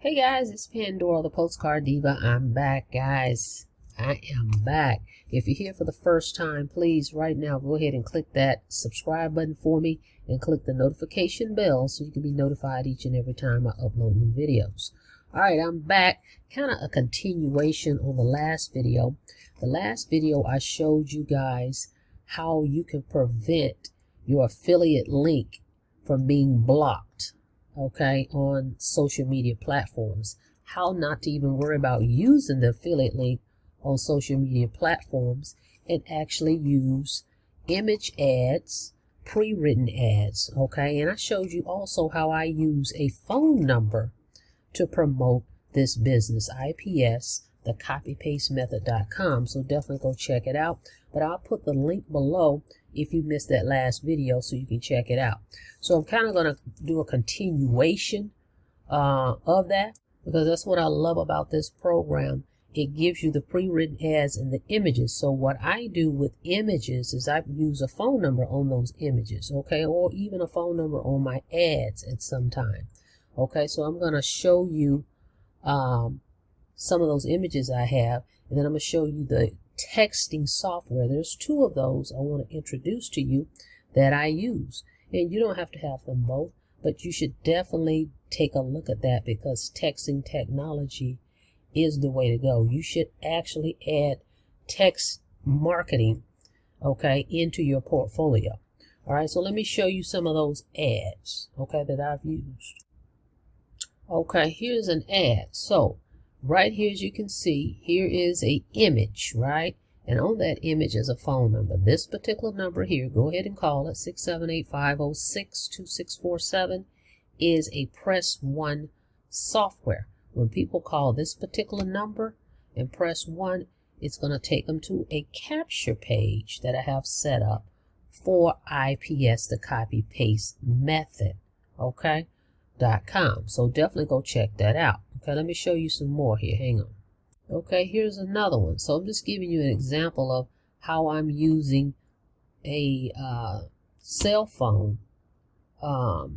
Hey guys, it's Pandora, the Postcard Diva. I'm back, guys. I am back. If you're here for the first time, please right now go ahead and click that subscribe button for me and click the notification bell so you can be notified each and every time I upload new videos. Alright, I'm back. Kind of a continuation on the last video. The last video I showed you guys how you can prevent your affiliate link from being blocked. Okay, on social media platforms, how not to even worry about using the affiliate link on social media platforms and actually use image ads, pre-written ads. Okay, and I showed you also how I use a phone number to promote this business, IPS, the copypastemethod.com. So definitely go check it out, but I'll put the link below if you missed that last video so you can check it out. So I'm kind of going to do a continuation of that, because that's what I love about this program. It gives you the pre-written ads and the images. So what I do with images is I use a phone number on those images, okay, or even a phone number on my ads at some time. Okay, so I'm going to show you some of those images I have, and then I'm going to show you the texting software. There's two of those I want to introduce to you that I use, and you don't have to have them both, but you should definitely take a look at that, because texting technology is the way to go. You should actually add text marketing, okay, into your portfolio. All right, so let me show you some of those ads, okay, that I've used. Okay, here's an ad. So right here, as you can see, here is a image, right? And on that image is a phone number. This particular number here, go ahead and call it, 678-506-2647, is a press 1 software. When people call this particular number and press 1, it's going to take them to a capture page that I have set up for IPS, the copy paste method, okay, .com. So definitely go check that out. Okay, let me show you some more here. Hang on. Okay, here's another one. So I'm just giving you an example of how I'm using a cell phone. Not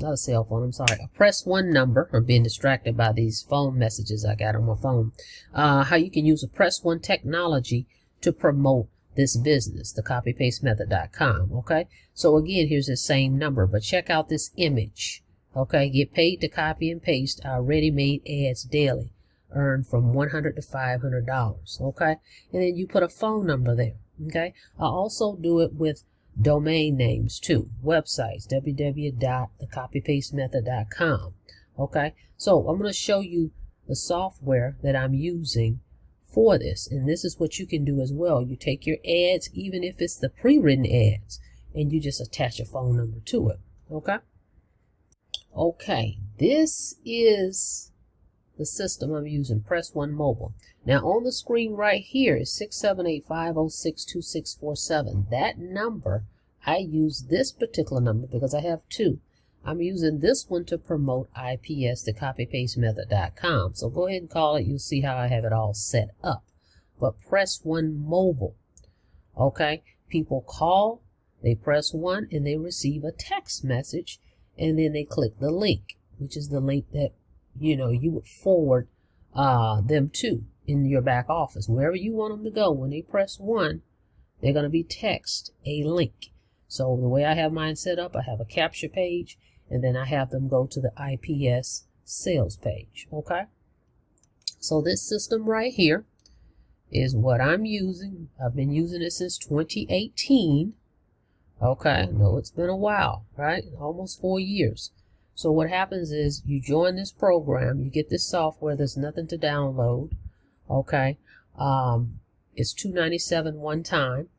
a cell phone, I'm sorry. A press 1 number. I'm being distracted by these phone messages I got on my phone. How you can use a press 1 technology to promote this business, the copypastemethod.com. Okay, so again, here's the same number, but check out this image. Okay, get paid to copy and paste our ready-made ads daily. Earn from $100 to $500. Okay, and then you put a phone number there. Okay, I also do it with domain names too, websites, www.thecopypastemethod.com. Okay, so I'm going to show you the software that I'm using for this, and this is what you can do as well. You take your ads, even if it's the pre-written ads, and you just attach a phone number to it. Okay, this is the system I'm using, Press 1 Mobile. Now on the screen right here is 678-506-2647. That number, I use this particular number because I have two. I'm using this one to promote IPS, the copypastemethod.com. So go ahead and call it. You'll see how I have it all set up. But Press 1 Mobile. Okay, people call, they press 1, and they receive a text message, and then they click the link, which is the link that you would forward them to in your back office, wherever you want them to go. When they press 1, they're going to be text a link. So the way I have mine set up, I have a capture page, and then I have them go to the IPS sales page. Okay, so this system right here is what I'm using. I've been using it since 2018. Okay, no, it's been a while, right? Almost 4 years. So what happens is you join this program, you get this software, there's nothing to download. Okay, it's $297 one time,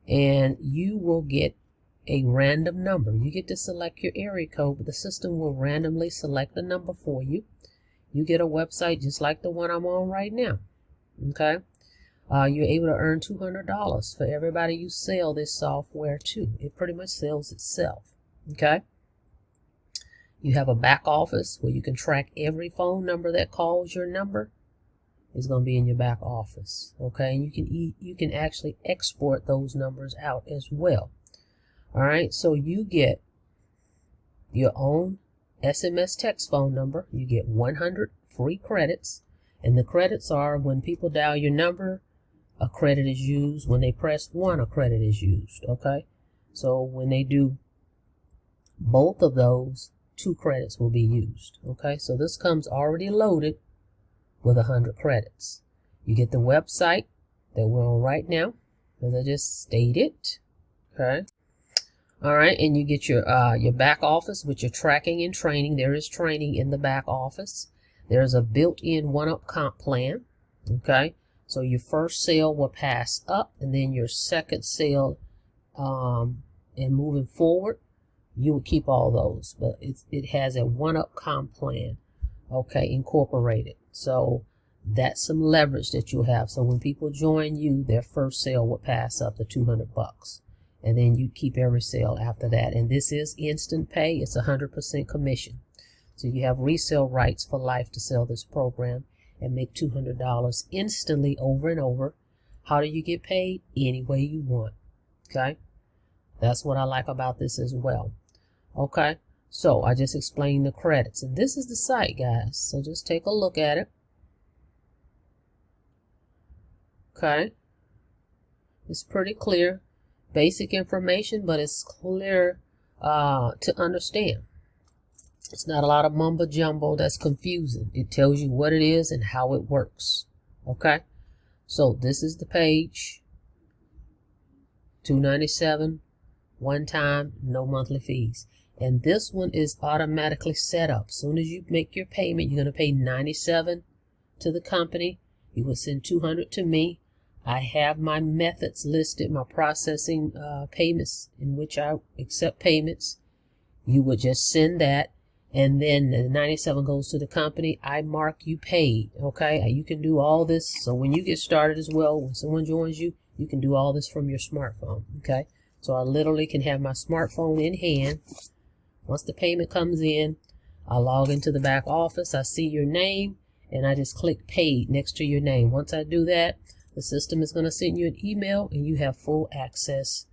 and you will get a random number. You get to select your area code, but the system will randomly select the number for you. You get a website just like the one I'm on right now. Okay, you're able to earn $200 for everybody you sell this software to. It pretty much sells itself. Okay, you have a back office where you can track every phone number that calls your number. Is going to be in your back office. Okay, and you can actually export those numbers out as well. All right, so you get your own SMS text phone number. You get 100 free credits. And the credits are when people dial your number, a credit is used. When they press 1, a credit is used. Okay? So when they do both of those, 2 credits will be used. Okay? So this comes already loaded with 100 credits. You get the website that we're on right now, as I just stated. Okay? All right, and you get your back office with your tracking and training. There is training in the back office. There's a built-in one-up comp plan. Okay, so your first sale will pass up, and then your second sale, and moving forward, you will keep all those. But it has a one-up comp plan, okay, incorporated. So that's some leverage that you have. So when people join you, their first sale will pass up to $200. And then you keep every sale after that. And this is instant pay. It's 100% commission. So you have resale rights for life to sell this program and make $200 instantly over and over. How do you get paid? Any way you want. Okay? That's what I like about this as well. Okay? So I just explained the credits. And this is the site, guys. So just take a look at it. Okay? It's pretty clear. Basic information, but it's clear to understand. It's not a lot of mumbo jumbo that's confusing. It tells you what it is and how it works. Okay, so this is the page. $297 one time, no monthly fees. And this one is automatically set up. As soon as you make your payment, you're going to pay $97 to the company. You will send $200 to me. I have my methods listed, my processing payments in which I accept payments. You would just send that, and then the $97 goes to the company. I mark you paid. Okay, you can do all this. So when you get started as well, when someone joins you, you can do all this from your smartphone. Okay, so I literally can have my smartphone in hand. Once the payment comes in, I log into the back office. I see your name, and I just click paid next to your name. Once I do that, the system is going to send you an email, and you have full access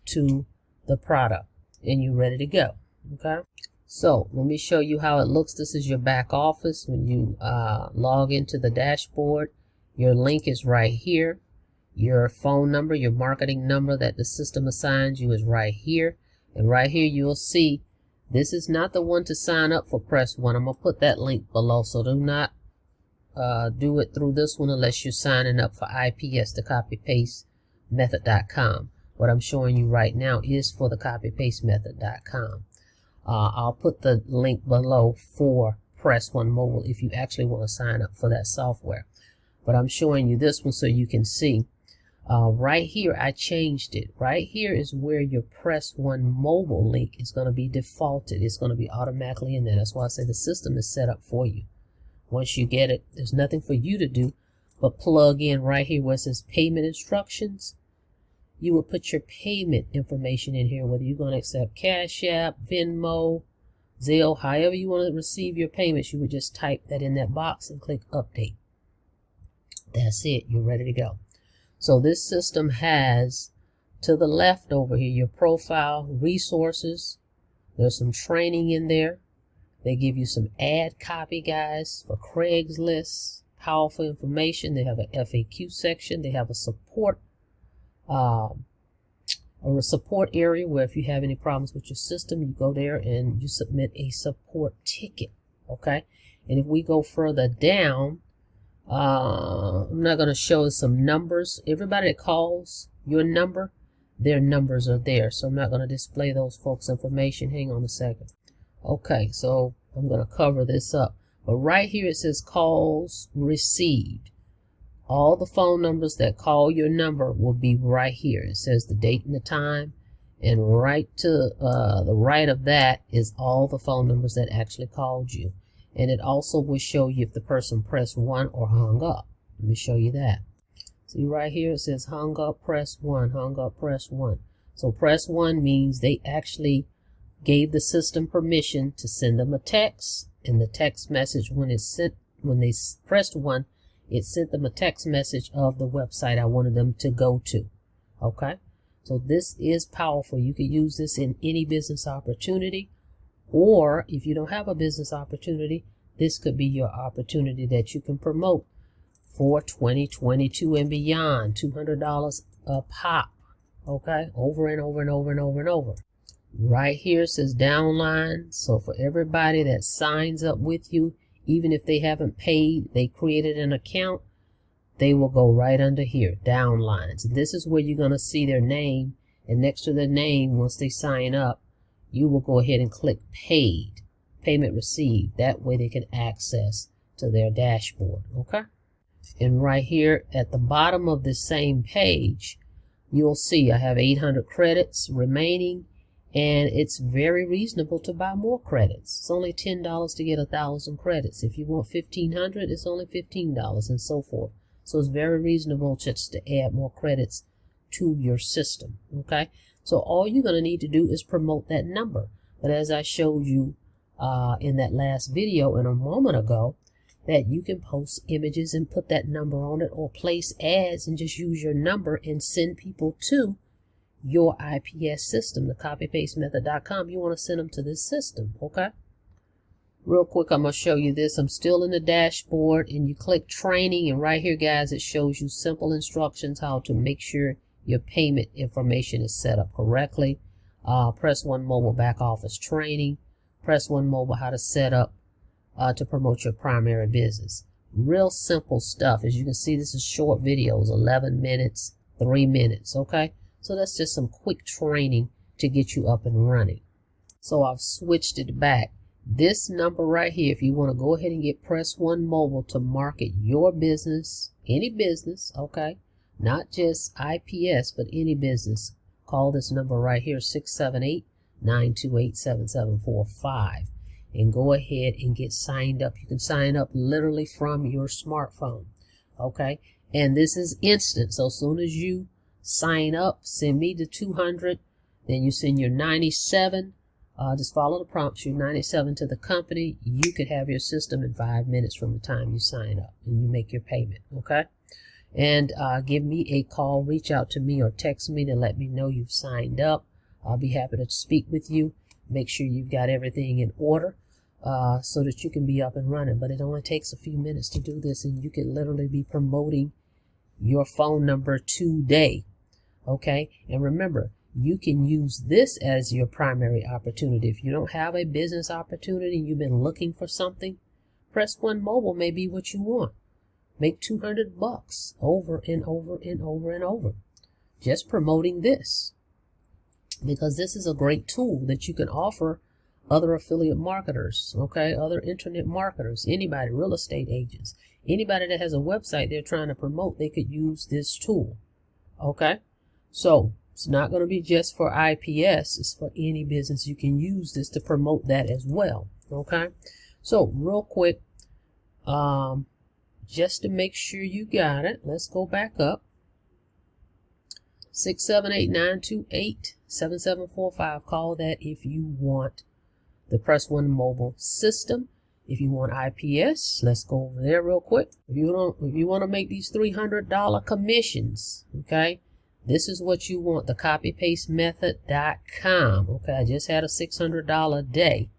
to the product, and you're ready to go. Okay, so let me show you how it looks. This is your back office. When you log into the dashboard, your link is right here. Your phone number, your marketing number that the system assigns you is right here. And right here you'll see this is not the one to sign up for. Press 1. I'm going to put that link below, so do not do it through this one unless you're signing up for IPS, the copy paste method.com. What I'm showing you right now is for the copy paste method.com. I'll put the link below for Press 1 Mobile if you actually want to sign up for that software. But I'm showing you this one so you can see. Right here, I changed it. Right here is where your Press 1 Mobile link is going to be defaulted. It's going to be automatically in there. That's why I say the system is set up for you. Once you get it, there's nothing for you to do but plug in right here where it says payment instructions. You will put your payment information in here, whether you're going to accept Cash App, Venmo, Zelle, however you want to receive your payments. You would just type that in that box and click update. That's it. You're ready to go. So this system has to the left over here your profile, resources. There's some training in there. They give you some ad copy, guys, for Craigslist. Powerful information. They have an FAQ section. They have a support area where if you have any problems with your system, you go there and you submit a support ticket. Okay. And if we go further down, I'm not going to show some numbers. Everybody that calls your number, their numbers are there. So I'm not going to display those folks' information. Hang on a second. Okay, so I'm going to cover this up. But right here it says calls received. All the phone numbers that call your number will be right here. It says the date and the time. And right to the right of that is all the phone numbers that actually called you. And it also will show you if the person pressed 1 or hung up. Let me show you that. See right here it says hung up, press 1, hung up, press 1. So press 1 means they actually gave the system permission to send them a text, and the text message when they pressed 1, it sent them a text message of the website I wanted them to go to. Okay, so this is powerful. You can use this in any business opportunity, Or if you don't have a business opportunity, this could be your opportunity that you can promote for 2022 and beyond. $200 a pop. Okay, over and over and over and over and over. Right here it says downline. So for everybody that signs up with you, even if they haven't paid, they created an account, they will go right under here, downlines. This is where you're going to see their name, and next to their name, once they sign up, you will go ahead and click paid, payment received. That way they can access to their dashboard. Okay, and right here at the bottom of this same page, you'll see I have 800 credits remaining, and it's very reasonable to buy more credits. It's only $10 to get 1,000 credits. If you want 1,500, it's only $15, and so forth. So it's very reasonable just to add more credits to your system. Okay, so all you're going to need to do is promote that number. But as I showed you in that last video in a moment ago, that you can post images and put that number on it, or place ads and just use your number and send people to your IPS system, the copypastemethod.com. You want to send them to this system. Okay, real quick, I'm going to show you this. I'm still in the dashboard, and you click training, and right here, guys, it shows you simple instructions how to make sure your payment information is set up correctly. Press 1 mobile back office training. Press 1 mobile how to set up to promote your primary business. Real simple stuff. As you can see, this is short videos, 11 minutes, 3 minutes. Okay, so that's just some quick training to get you up and running. So I've switched it back. This number right here, if you want to go ahead and get Press 1 Mobile to market your business, any business, okay, not just IPS, but any business, call this number right here, 678-928-7745, and go ahead and get signed up. You can sign up literally from your smartphone, okay, and this is instant. So as soon as you sign up, send me the 200, then you send your 97. Just follow the prompts. Your 97 to the company. You could have your system in 5 minutes from the time you sign up and you make your payment. Okay, and give me a call, reach out to me, or text me to let me know you've signed up. I'll be happy to speak with you. Make sure you've got everything in order so that you can be up and running. But it only takes a few minutes to do this, and you can literally be promoting your phone number today. Okay, and remember, you can use this as your primary opportunity. If you don't have a business opportunity and you've been looking for something, Press 1 Mobile may be what you want. Make $200 over and over and over and over, just promoting this, because this is a great tool that you can offer other affiliate marketers, okay, other internet marketers, anybody, real estate agents, anybody that has a website they're trying to promote, they could use this tool. Okay, so it's not going to be just for IPS, it's for any business. You can use this to promote that as well. Okay, so real quick, just to make sure you got it, let's go back up. 678-928-7745. Call that if you want the Press 1 Mobile system. If you want IPS, let's go over there real quick. If you want to make these $300 commissions, okay, this is what you want, the copypastemethod.com. Okay, I just had a $600 day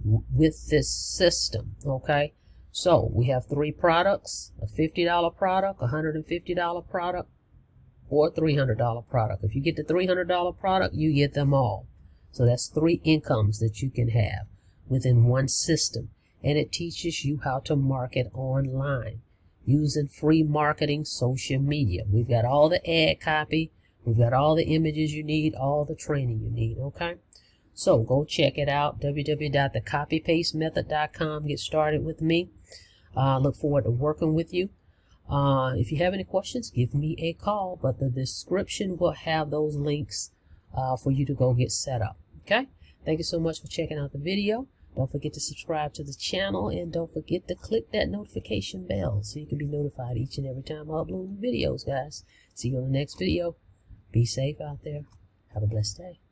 with this system. Okay, so we have 3 products, a $50 product, a $150 product, or a $300 product. If you get the $300 product, you get them all. So that's 3 incomes that you can have within one system. And it teaches you how to market online using free marketing social media. We've got all the ad copy. We've got all the images you need, all the training you need. Okay, so go check it out, www.thecopypastemethod.com. Get started with me. Look forward to working with you. If you have any questions, give me a call, but the description will have those links for you to go get set up. Okay, thank you so much for checking out the video. Don't forget to subscribe to the channel, and don't forget to click that notification bell so you can be notified each and every time I upload new videos, guys. See you on the next video. Be safe out there. Have a blessed day.